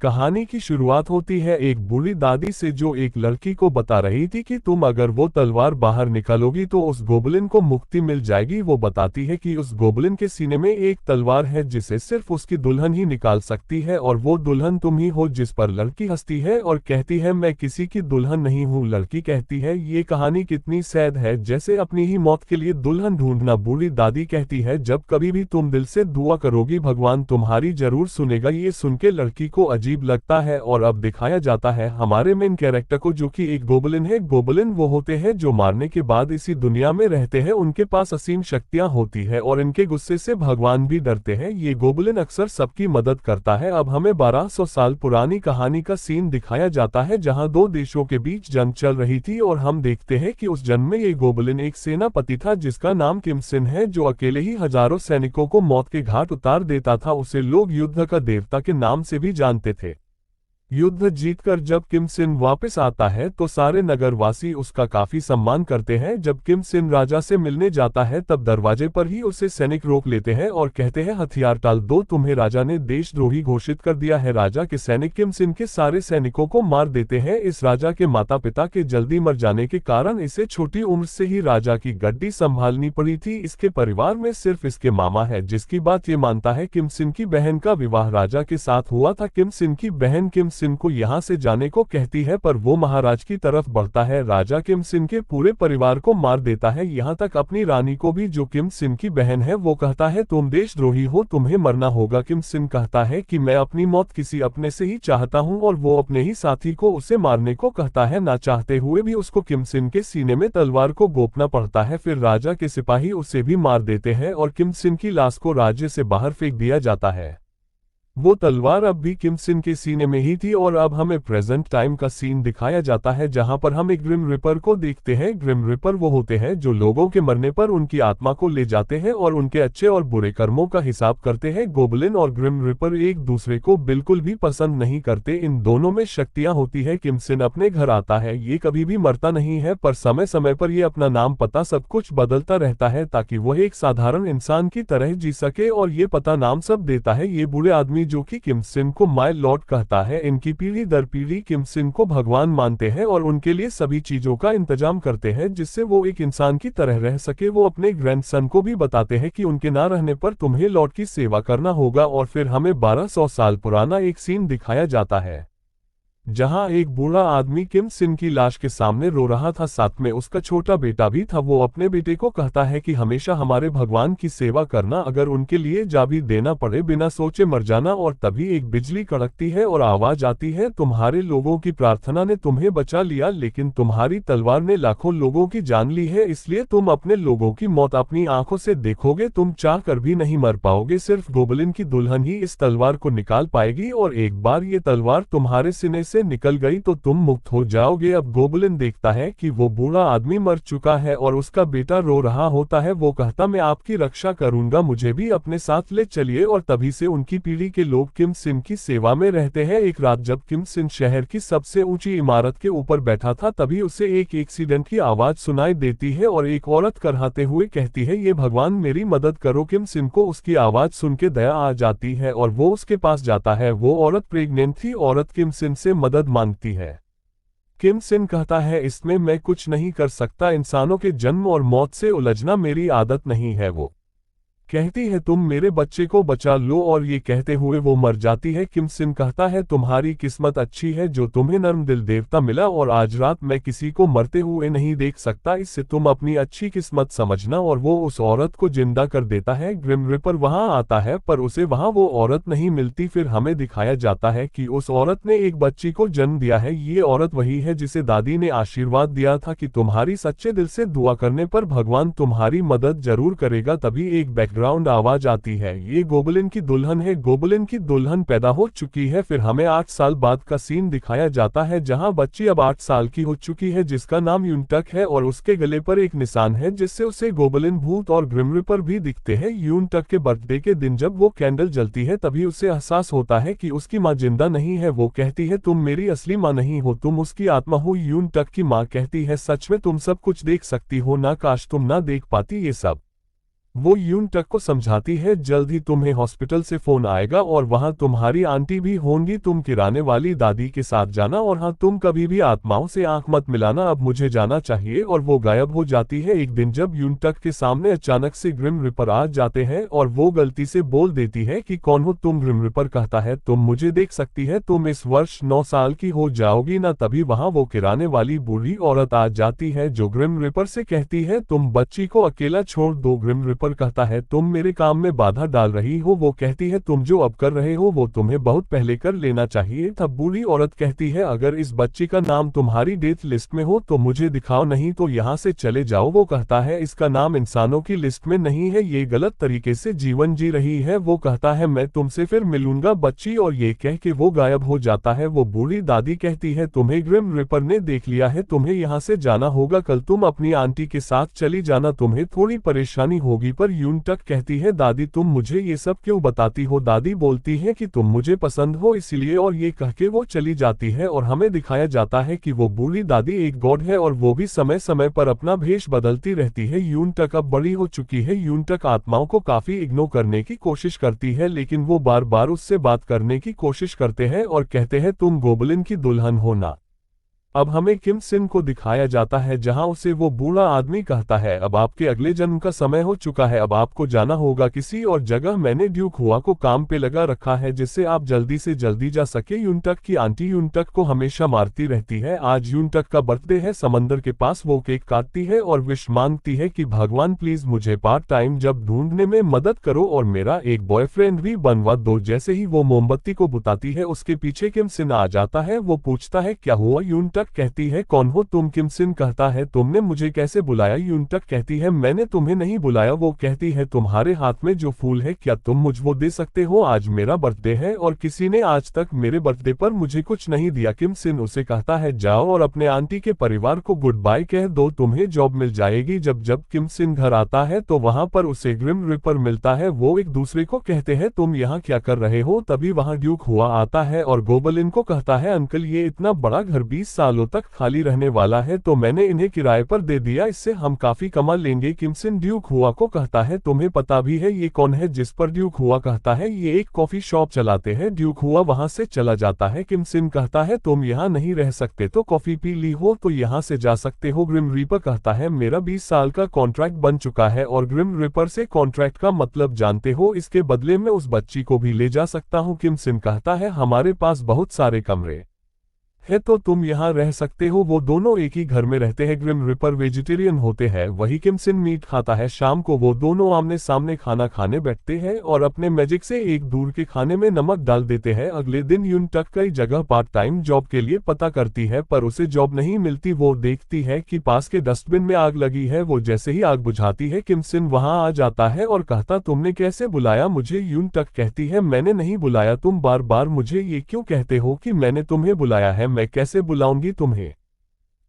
कहानी की शुरुआत होती है एक बूढ़ी दादी से जो एक लड़की को बता रही थी कि तुम अगर वो तलवार बाहर निकालोगी तो उस गोबलिन को मुक्ति मिल जाएगी। वो बताती है कि उस गोबलिन के सीने में एक तलवार है जिसे सिर्फ उसकी दुल्हन ही निकाल सकती है और वो दुल्हन तुम ही हो। जिस पर लड़की हंसती है और कहती है मैं किसी की दुल्हन नहीं हूँ। लड़की कहती है ये कहानी कितनी सैड है, जैसे अपनी ही मौत के लिए दुल्हन ढूंढना। बूढ़ी दादी कहती है जब कभी भी तुम दिल से दुआ करोगी भगवान तुम्हारी जरूर सुनेगा। ये सुन के लड़की को अजीब लगता है और अब दिखाया जाता है हमारे मेन कैरेक्टर को जो कि एक गोबलिन है। गोबलिन वो होते हैं जो मारने के बाद इसी दुनिया में रहते हैं, उनके पास असीम शक्तियां होती है और इनके गुस्से से भगवान भी डरते हैं। ये गोबलिन अक्सर सबकी मदद करता है। अब हमें 1200 साल पुरानी कहानी का सीन दिखाया जाता है जहां दो देशों के बीच जंग चल रही थी और हम देखते हैं कि उस जंग में ये गोबलिन एक सेनापति था जिसका नाम किम सिन है, जो अकेले ही हजारों सैनिकों को मौत के घाट उतार देता था। उसे लोग युद्ध का देवता के नाम से भी जानते थे। युद्ध जीतकर जब किम सिन वापस आता है तो सारे नगरवासी उसका काफी सम्मान करते हैं। जब किम सिन राजा से मिलने जाता है तब दरवाजे पर ही उसे सैनिक रोक लेते हैं और कहते हैं हथियार टाल दो, तुम्हें राजा ने देशद्रोही घोषित कर दिया है। राजा के सैनिक किम सिन के सारे सैनिकों को मार देते हैं। इस राजा के माता पिता के जल्दी मर जाने के कारण इसे छोटी उम्र से ही राजा की गद्दी संभालनी पड़ी थी। इसके परिवार में सिर्फ इसके मामा है जिसकी बात ये मानता है। किम सिन की बहन का विवाह राजा के साथ हुआ था। किम सिन की बहन किम सिन को यहाँ से जाने को कहती है पर वो महाराज की तरफ बढ़ता है। राजा किम सिन के पूरे परिवार को मार देता है, यहाँ तक अपनी रानी को भी जो किम सिन की बहन है। वो कहता है तुम देशद्रोही हो, तुम्हें मरना होगा। किम सिन कहता है कि मैं अपनी मौत किसी अपने से ही चाहता हूँ और वो अपने ही साथी को उसे मारने को कहता है। ना चाहते हुए भी उसको किम सिन के सीने में तलवार को गोपना पड़ता है। फिर राजा के सिपाही उसे भी मार देते हैं और किम सिन की लाश को राज्य से बाहर फेंक दिया जाता है। वो तलवार अब भी किम सिन के सीने में ही थी और अब हमें प्रेजेंट टाइम का सीन दिखाया जाता है जहां पर हम एक ग्रिम रिपर को देखते हैं। ग्रिम रिपर वो होते हैं जो लोगों के मरने पर उनकी आत्मा को ले जाते हैं और उनके अच्छे और बुरे कर्मों का हिसाब करते हैं। गोबलिन और ग्रिम रिपर एक दूसरे को बिल्कुल भी पसंद नहीं करते। इन दोनों में शक्तियां होती है। किम सिन अपने घर आता है, ये कभी भी मरता नहीं है पर समय समय पर ये अपना नाम पता सब कुछ बदलता रहता है ताकि वह एक साधारण इंसान की तरह जी सके और ये पता नाम सब देता है। ये बुरे आदमी जो कि किम सिन को माय लॉर्ड कहता है, इनकी पीढ़ी दर पीढ़ी किम सिन को भगवान मानते हैं और उनके लिए सभी चीजों का इंतजाम करते हैं जिससे वो एक इंसान की तरह रह सके। वो अपने ग्रैंडसन को भी बताते हैं कि उनके ना रहने पर तुम्हें लॉर्ड की सेवा करना होगा। और फिर हमें 1200 साल पुराना एक सीन दिखाया जाता है जहां एक बूढ़ा आदमी किम सिन की लाश के सामने रो रहा था, साथ में उसका छोटा बेटा भी था। वो अपने बेटे को कहता है कि हमेशा हमारे भगवान की सेवा करना, अगर उनके लिए जा भी देना पड़े बिना सोचे मर जाना। और तभी एक बिजली कड़कती है और आवाज आती है तुम्हारे लोगों की प्रार्थना ने तुम्हें बचा लिया, लेकिन तुम्हारी तलवार ने लाखों लोगों की जान ली है, इसलिए तुम अपने लोगों की मौत अपनी आंखों से देखोगे। तुम चाह कर भी नहीं मर पाओगे, सिर्फ गोबलिन की दुल्हन ही इस तलवार को निकाल पाएगी और एक बार ये तलवार तुम्हारे सीने से निकल गई तो तुम मुक्त हो जाओगे। अब गोबलिन देखता है कि वो बूढ़ा आदमी मर चुका है और उसका बेटा रो रहा होता है। वो कहता मैं आपकी रक्षा करूंगा, मुझे भी अपने साथ ले चलिए। और तभी से उनकी पीढ़ी के लोग किम सिन की सेवा में रहते हैं। एक रात जब किम सिन शहर की सबसे ऊंची इमारत के ऊपर बैठा था तभी उसे एक एक्सीडेंट की आवाज सुनाई देती है और एक औरत कराहते हुए कहती है ये भगवान मेरी मदद करो। किम सिन को उसकी आवाज सुन के दया आ जाती है और वो उसके पास जाता है। वो औरत प्रेग्नेंट थी। औरत किम सिन से मदद मांगती है। किम सिन कहता है इसमें मैं कुछ नहीं कर सकता, इंसानों के जन्म और मौत से उलझना मेरी आदत नहीं है। वो कहती है तुम मेरे बच्चे को बचा लो और ये कहते हुए वो मर जाती है। किम सिन कहता है तुम्हारी किस्मत अच्छी है जो तुम्हें नर्म दिल देवता मिला और आज रात मैं किसी को मरते हुए नहीं देख सकता, इससे तुम अपनी अच्छी किस्मत समझना। और वो उस औरत को जिंदा कर देता है। ग्रिम रिपर वहां आता है पर उसे वहां वो औरत नहीं मिलती। फिर हमें दिखाया जाता है कि उस औरत ने एक बच्ची को जन्म दिया है। ये औरत वही है जिसे दादी ने आशीर्वाद दिया था कि तुम्हारी सच्चे दिल से दुआ करने पर भगवान तुम्हारी मदद जरूर करेगा। तभी एक बैकग्राउंड आवाज आती है, ये गोबलिन की दुल्हन है। गोबलिन की दुल्हन पैदा हो चुकी है। फिर हमें 8 साल बाद का सीन दिखाया जाता है जहां बच्ची अब 8 साल की हो चुकी है जिसका नाम यूनटक है और उसके गले पर एक निशान है जिससे उसे गोबलिन भूत और ग्रिम रिपर भी दिखते हैं। यूनटक के बर्थडे के दिन जब वो कैंडल जलती है तभी उसे एहसास होता है कि उसकी माँ जिंदा नहीं है। वो कहती है तुम मेरी असली माँ नहीं हो, तुम उसकी आत्मा हो। यूनटक की माँ कहती है सच में तुम सब कुछ देख सकती हो ना, काश तुम ना देख पाती ये सब। वो यून टक को समझाती है जल्द ही तुम्हें हॉस्पिटल से फोन आएगा और वहां तुम्हारी आंटी भी होंगी, तुम किराने वाली दादी के साथ जाना और हाँ तुम कभी भी आत्माओं से आंख मत मिलाना, अब मुझे जाना चाहिए। और वो गायब हो जाती है। एक दिन जब यून टक के सामने अचानक से ग्रिम रिपर आ जाते हैं और वो गलती से बोल देती है कि कौन हो तुम। ग्रिम रिपर कहता है तुम मुझे देख सकती है, तुम इस वर्ष 9 साल की हो जाओगी ना। तभी वहां वो किराने वाली बूढ़ी औरत आ जाती है जो ग्रिम रिपर से कहती है तुम बच्ची को अकेला छोड़ दो। ग्रिम रिपर कहता है तुम मेरे काम में बाधा डाल रही हो। वो कहती है तुम जो अब कर रहे हो वो तुम्हें बहुत पहले कर लेना चाहिए। तब बूढ़ी औरत कहती है अगर इस बच्ची का नाम तुम्हारी डेथ लिस्ट में हो तो मुझे दिखाओ, नहीं तो यहाँ से चले जाओ। वो कहता है इसका नाम इंसानों की लिस्ट में नहीं है, ये गलत तरीके से जीवन जी रही है। वो कहता है मैं तुमसे फिर मिलूंगा बच्ची, और ये कह के वो गायब हो जाता है। वो बूढ़ी दादी कहती है तुम्हें ग्रिम रिपर ने देख लिया है, तुम्हें यहाँ से जाना होगा, कल तुम अपनी आंटी के साथ चली जाना, तुम्हें थोड़ी परेशानी होगी। पर यून टक कहती है दादी तुम मुझे ये सब क्यों बताती हो। दादी बोलती है कि तुम मुझे पसंद हो इसलिए, और ये कह के वो चली जाती है। और हमें दिखाया जाता है कि वो बूढ़ी दादी एक गॉड है और वो भी समय समय पर अपना भेष बदलती रहती है। यून टक अब बड़ी हो चुकी है। यून टक आत्माओं को काफी इग्नोर करने की कोशिश करती है, लेकिन वो बार बार उससे बात करने की कोशिश करते हैं और कहते हैं तुम गोबलिन की दुल्हन हो ना। अब हमें किम सिन को दिखाया जाता है जहां उसे वो बूढ़ा आदमी कहता है अब आपके अगले जन्म का समय हो चुका है, अब आपको जाना होगा किसी और जगह, मैंने ड्यूक हुआ को काम पे लगा रखा है जिससे आप जल्दी से जल्दी जा सके। यूनटक की आंटी यूनटक को हमेशा मारती रहती है। आज यूनटक का बर्थडे है, समंदर के पास वो केक काटती है और विश मांगती है कि भगवान प्लीज मुझे पार्ट टाइम जब ढूंढने में मदद करो और मेरा एक बॉयफ्रेंड भी बनवा दो। जैसे ही वो मोमबत्ती को बुताती है उसके पीछे किम सिन आ जाता है। वो पूछता है क्या हुआ। यूनटक कहती है कौन हो तुम। किम सिन कहता है तुमने मुझे कैसे बुलाया। यूनटक कहती है मैंने तुम्हें नहीं बुलाया। वो कहती है तुम्हारे हाथ में जो फूल है क्या तुम मुझको दे सकते हो, आज मेरा बर्थडे है और किसी ने आज तक मेरे बर्थडे पर मुझे कुछ नहीं दिया। किम सिन उसे कहता है जाओ और अपने आंटी के परिवार को गुड बाय कह दो, तुम्हें जॉब मिल जाएगी। जब किम सिन घर आता है तो वहां पर उसे ग्रिम रिपर मिलता है। वो एक दूसरे को कहते हैं तुम यहाँ क्या कर रहे हो। तभी वहां ड्यूक हुआ आता है और गोबलिन को कहता है अंकल ये इतना बड़ा घर 20 सालों तक खाली रहने वाला है तो मैंने इन्हें किराए पर दे दिया, इससे हम काफी कमा लेंगे। किम सिन ड्यूक हुआ को कहता है तुम्हें पता भी है ये कौन है। जिस पर ड्यूक हुआ कहता है ये एक कॉफी शॉप चलाते हैं। ड्यूक हुआ वहां से चला जाता है। किम सिन कहता है तुम यहाँ नहीं रह सकते तो कॉफी पी ली हो तो यहाँ से जा सकते हो। ग्रिम रिपर कहता है मेरा 20 साल का कॉन्ट्रैक्ट बन चुका है और ग्रिम रिपर से कॉन्ट्रैक्ट का मतलब जानते हो, इसके बदले में उस बच्ची को भी ले जा सकता हूँ। किम सिन कहता है हमारे पास बहुत सारे कमरे है तो तुम यहाँ रह सकते हो। वो दोनों एक ही घर में रहते हैं। ग्रिम रिपर वेजिटेरियन होते हैं, वही किम सिन मीट खाता है। शाम को वो दोनों आमने सामने खाना खाने बैठते हैं और अपने मैजिक से एक दूर के खाने में नमक डाल देते हैं। अगले दिन यूनटक कई जगह पार्ट टाइम जॉब के लिए पता करती है पर उसे जॉब नहीं मिलती। वो देखती है कि पास के डस्टबिन में आग लगी है। वो जैसे ही आग बुझाती है किम सिन वहां आ जाता है और कहता तुमने कैसे बुलाया मुझे। यूनटक कहती है मैंने नहीं बुलाया, तुम बार बार मुझे ये क्यों कहते हो कि मैंने तुम्हें बुलाया है, मैं कैसे बुलाऊंगी तुम्हें।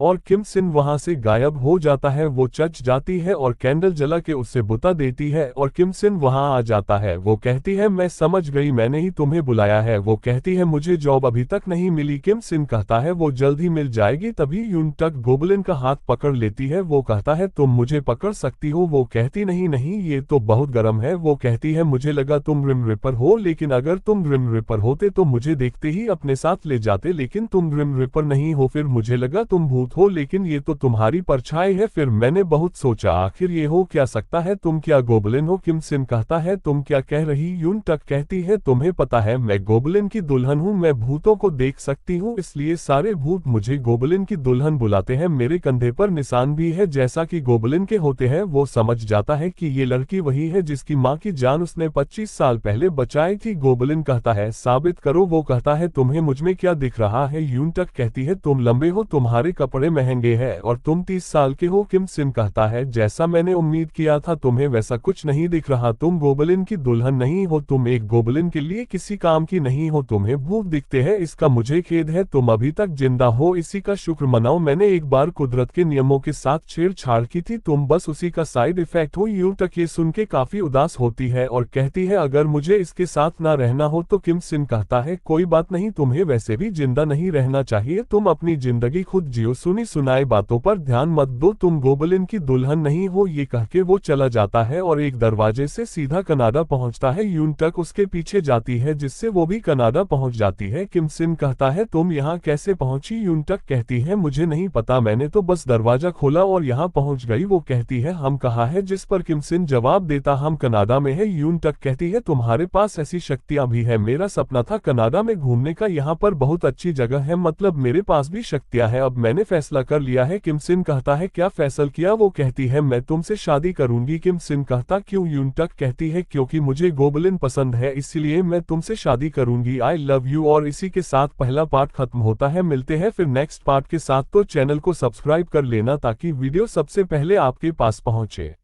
और किम सिन वहां से गायब हो जाता है। वो चच जाती है और कैंडल जला के उससे बुता देती है और किम सिन वहां आ जाता है। वो कहती है मैं समझ गई, मैंने ही तुम्हें बुलाया है। वो कहती है मुझे जॉब अभी तक नहीं मिली। किम सिन कहता है वो जल्द ही मिल जाएगी। तभी यूनटक गोबलिन का हाथ पकड़ लेती है। वो कहता है तुम मुझे पकड़ सकती हो। वो कहती नहीं नहीं ये तो बहुत गर्म है। वो कहती है मुझे लगा तुम ग्रिम रिपर हो, लेकिन अगर तुम ग्रिम रिपर होते तो मुझे देखते ही अपने साथ ले जाते, लेकिन तुम ग्रिम रिपर नहीं हो। फिर मुझे लगा तुम भूत हो, लेकिन ये तो तुम्हारी परछाई है। फिर मैंने बहुत सोचा आखिर ये हो क्या सकता है, तुम क्या गोबलिन हो। किम सिन कहता है तुम क्या कह रही। यूनटक कहती है तुम्हें पता है मैं गोबलिन की दुल्हन हूँ, मैं भूतों को देख सकती हूँ, इसलिए सारे भूत मुझे गोबलिन की दुल्हन बुलाते हैं। मेरे कंधे पर निशान भी है जैसा कि गोबलिन के होते हैं। वो समझ जाता है कि ये लड़की वही है जिसकी माँ की जान उसने 25 साल पहले बचाई थी। गोबलिन कहता है साबित करो। वो कहता है तुम्हें मुझमें क्या दिख रहा है। यूनटक कहती है तुम लंबे हो, तुम्हारे कपड़े महंगे है और तुम 30 साल के हो। किम सिन कहता है जैसा मैंने उम्मीद किया था, तुम्हें वैसा कुछ नहीं दिख रहा। तुम गोबलिन की दुल्हन नहीं हो, तुम एक गोबलिन के लिए किसी काम की नहीं हो, तुम्हें भूत दिखते हैं, इसका मुझे खेद है। तुम अभी तक जिंदा हो, इसी का शुक्र मनाओ। मैंने एक बार कुदरत के नियमों के साथ छेड़छाड़ की थी, तुम बस उसी का साइड इफेक्ट हो। यूनटक ये सुन के काफी उदास होती है और कहती है अगर मुझे इसके साथ ना रहना हो तो। किम सिन कहता है कोई बात नहीं, तुम्हें वैसे भी जिंदा नहीं रहना चाहिए, तुम अपनी जिंदगी खुद जियो। सुनी सुनाई बातों पर ध्यान मत दो, तुम गोबलिन की दुल्हन नहीं हो। ये कह के वो चला जाता है और एक दरवाजे से सीधा कनाडा पहुंचता है। यूनटक उसके पीछे जाती है जिससे वो भी कनाडा पहुंच जाती है। किम सिन कहता है तुम यहाँ कैसे पहुंची? यूनटक कहती है मुझे नहीं पता, मैंने तो बस दरवाजा खोला और यहाँ पहुंच गई। वो कहती है हम कहाँ है? जिस पर किम सिन जवाब देता हम कनाडा में है। यूनटक कहती है तुम्हारे पास ऐसी शक्तियां भी है, मेरा सपना था कनाडा में घूमने का, यहाँ पर बहुत अच्छी जगह है, मतलब मेरे पास भी शक्तियां है। अब मैंने फैसला कर लिया है। किम सिन कहता है क्या फैसला किया? वो कहती है मैं तुमसे शादी करूंगी। किम सिन कहता क्यों? यूनटक कहती है क्योंकि मुझे गोबलिन पसंद है, इसलिए मैं तुमसे शादी करूंगी। I love you. और इसी के साथ पहला पार्ट खत्म होता है। मिलते हैं फिर नेक्स्ट पार्ट के साथ, तो चैनल को सब्सक्राइब कर लेना ताकि वीडियो सबसे पहले आपके पास पहुंचे।